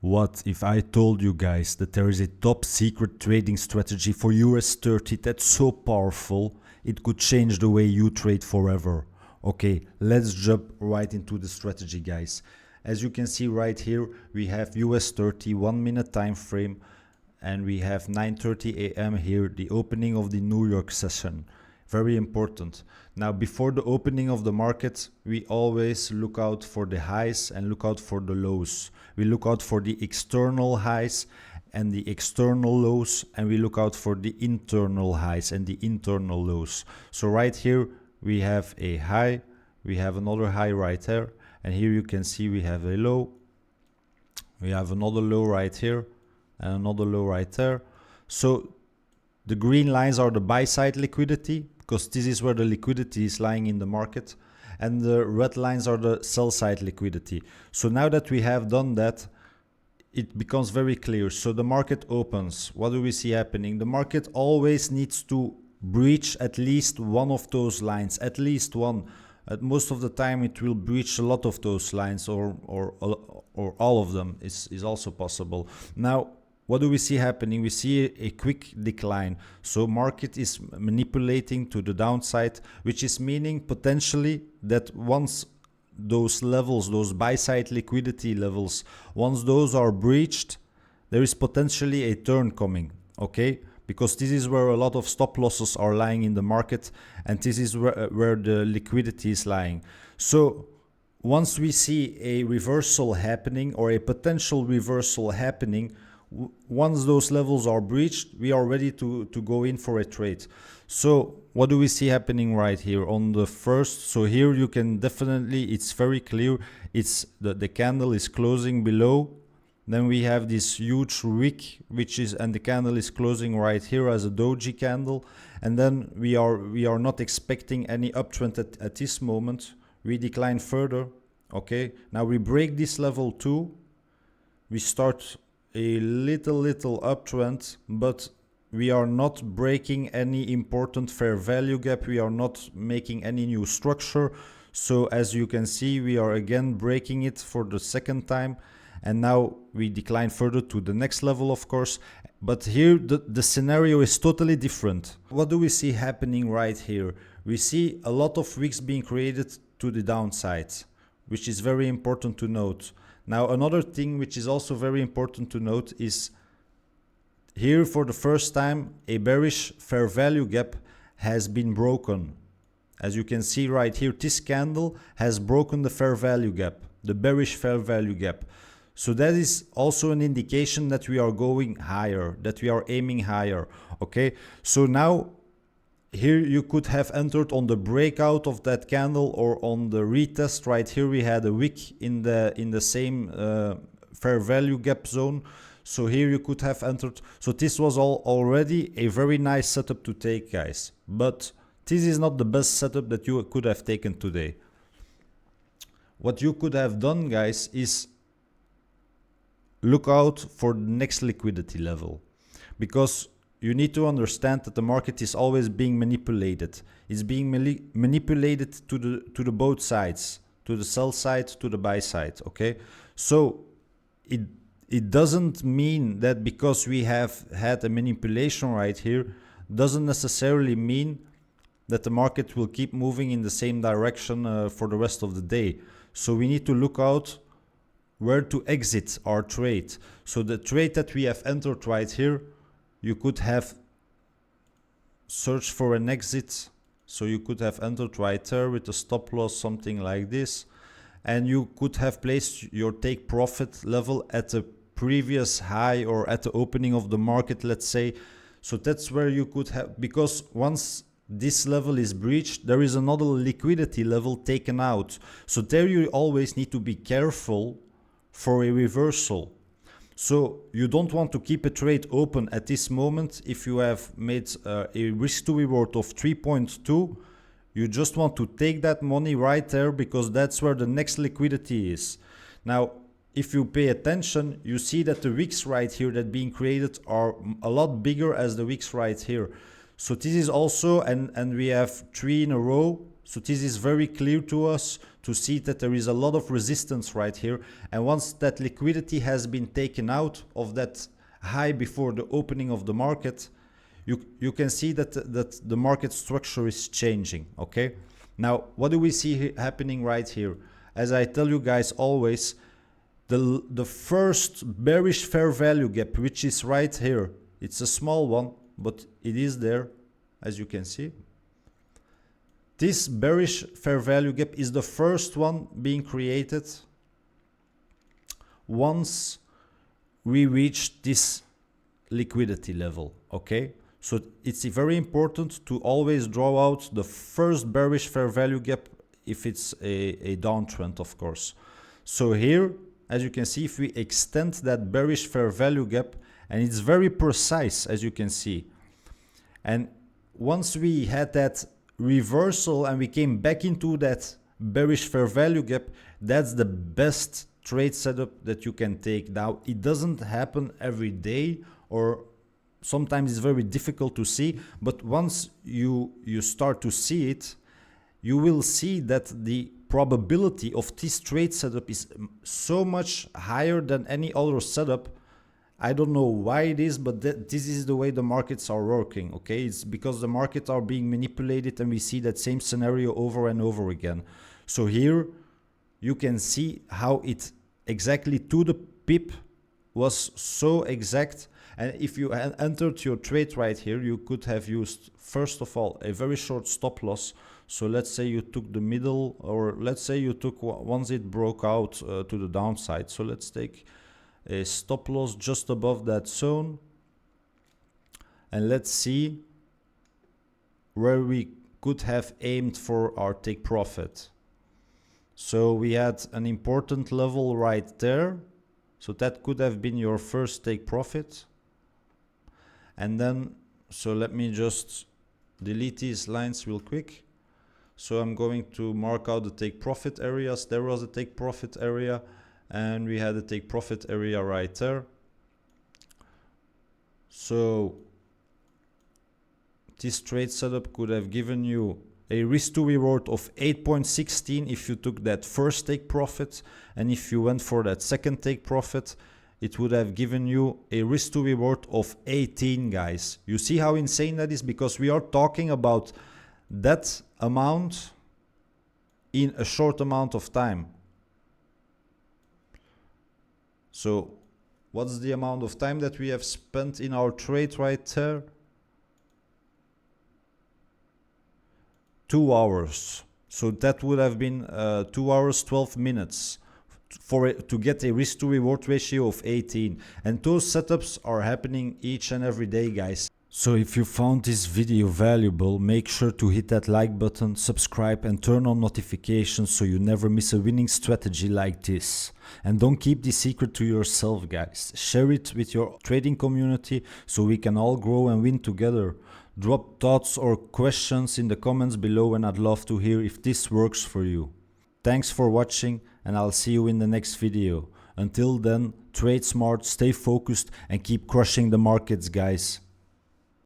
What if I told you guys that there is a top secret trading strategy for US30 that's so powerful it could change the way you trade forever? Okay, let's jump right into the strategy, guys. As you can see right here, we have US30 1 minute time frame, and we have 9:30 a.m. here, the opening of the New York session. Very important. Now, before the opening of the market, we always look out for the highs and look out for the lows. We look out for the external highs and the external lows, and we look out for the internal highs and the internal lows. So right here, we have a high, we have another high right there, and here you can see we have a low, we have another low right here, and another low right there. So the green lines are the buy side liquidity, because this is where the liquidity is lying in the market, and the red lines are the sell side liquidity. So now that we have done that, it becomes very clear. So the market opens. What do we see happening? The market always needs to breach at least one of those lines, at least one. At most of the time it will breach a lot of those lines, or all of them is also possible. Now, what do we see happening? We see a quick decline. So market is manipulating to the downside, which is meaning potentially that once those levels, those buy side liquidity levels, once those are breached, there is potentially a turn coming, okay? Because this is where a lot of stop losses are lying in the market, and this is where the liquidity is lying. So once we see a reversal happening, or a potential reversal happening, once those levels are breached, we are ready to go in for a trade. So what do we see happening right here on the first? So here you can definitely, it's very clear, it's the candle is closing below. Then we have this huge wick, and the candle is closing right here as a doji candle. And then we are not expecting any uptrend at this moment. We decline further. Okay, now we break this level too. We start a little uptrend, but we are not breaking any important fair value gap. We are not making any new structure. So as you can see, we are again breaking it for the second time. And now we decline further to the next level, of course. But here the scenario is totally different. What do we see happening right here? We see a lot of wicks being created to the downside, which is very important to note. Now, another thing which is also very important to note is here for the first time, a bearish fair value gap has been broken. As you can see right here, this candle has broken the fair value gap, the bearish fair value gap. So that is also an indication that we are going higher, that we are aiming higher. Okay, so now here you could have entered on the breakout of that candle, or on the retest. Right here we had a wick in the same fair value gap zone. So here you could have entered. So this was already a very nice setup to take, guys. But this is not the best setup that you could have taken today. What you could have done, guys, is look out for the next liquidity level, because you need to understand that the market is always being manipulated. It's being manipulated to the both sides, to the sell side, to the buy side. Okay, so it doesn't mean that because we have had a manipulation right here, doesn't necessarily mean that the market will keep moving in the same direction for the rest of the day. So we need to look out where to exit our trade. So the trade that we have entered right here, you could have searched for an exit. So you could have entered right there with a stop loss, something like this. And you could have placed your take profit level at the previous high, or at the opening of the market, let's say. So that's where you could have, because once this level is breached, there is another liquidity level taken out. So there you always need to be careful for a reversal. So you don't want to keep a trade open at this moment. If you have made a risk to reward of 3.2, you just want to take that money right there, because that's where the next liquidity is. Now, if you pay attention, you see that the wicks right here that being created are a lot bigger as the wicks right here. So this is also, and we have 3 in a row. So this is very clear to us to see that there is a lot of resistance right here. And once that liquidity has been taken out of that high before the opening of the market, you can see that the market structure is changing, okay? Now, what do we see happening right here? As I tell you guys always, the first bearish fair value gap, which is right here, it's a small one, but it is there, as you can see. This bearish fair value gap is the first one being created once we reach this liquidity level, okay? So it's very important to always draw out the first bearish fair value gap if it's a downtrend, of course. So here, as you can see, if we extend that bearish fair value gap, and it's very precise, as you can see. And once we had that reversal and we came back into that bearish fair value gap, that's the best trade setup that you can take. Now, it doesn't happen every day, or sometimes it's very difficult to see, but once you start to see it, you will see that the probability of this trade setup is so much higher than any other setup. I don't know why it is, but this is the way the markets are working, okay? It's because the markets are being manipulated and we see that same scenario over and over again. So here you can see how it exactly to the pip was so exact. And if you entered your trade right here, you could have used, first of all, a very short stop loss. So let's say you took the middle, or let's say you took once it broke out to the downside. So let's take a stop loss just above that zone. And let's see where we could have aimed for our take profit. So we had an important level right there. So that could have been your first take profit. And then, so let me just delete these lines real quick. So I'm going to mark out the take profit areas. There was a take profit area, and we had a take profit area right there. So this trade setup could have given you a risk to reward of 8.16 if you took that first take profit, and if you went for that second take profit, it would have given you a risk to reward of 18, guys. You see how insane that is? Because we are talking about that amount in a short amount of time. So what's the amount of time that we have spent in our trade right there? 2 hours. So that would have been 2 hours, 12 minutes to get a risk to reward ratio of 18. And those setups are happening each and every day, guys. So if you found this video valuable, make sure to hit that like button, subscribe and turn on notifications so you never miss a winning strategy like this. And don't keep this secret to yourself, guys. Share it with your trading community so we can all grow and win together. Drop thoughts or questions in the comments below, and I'd love to hear if this works for you. Thanks for watching, and I'll see you in the next video. Until then, trade smart, stay focused and keep crushing the markets, guys.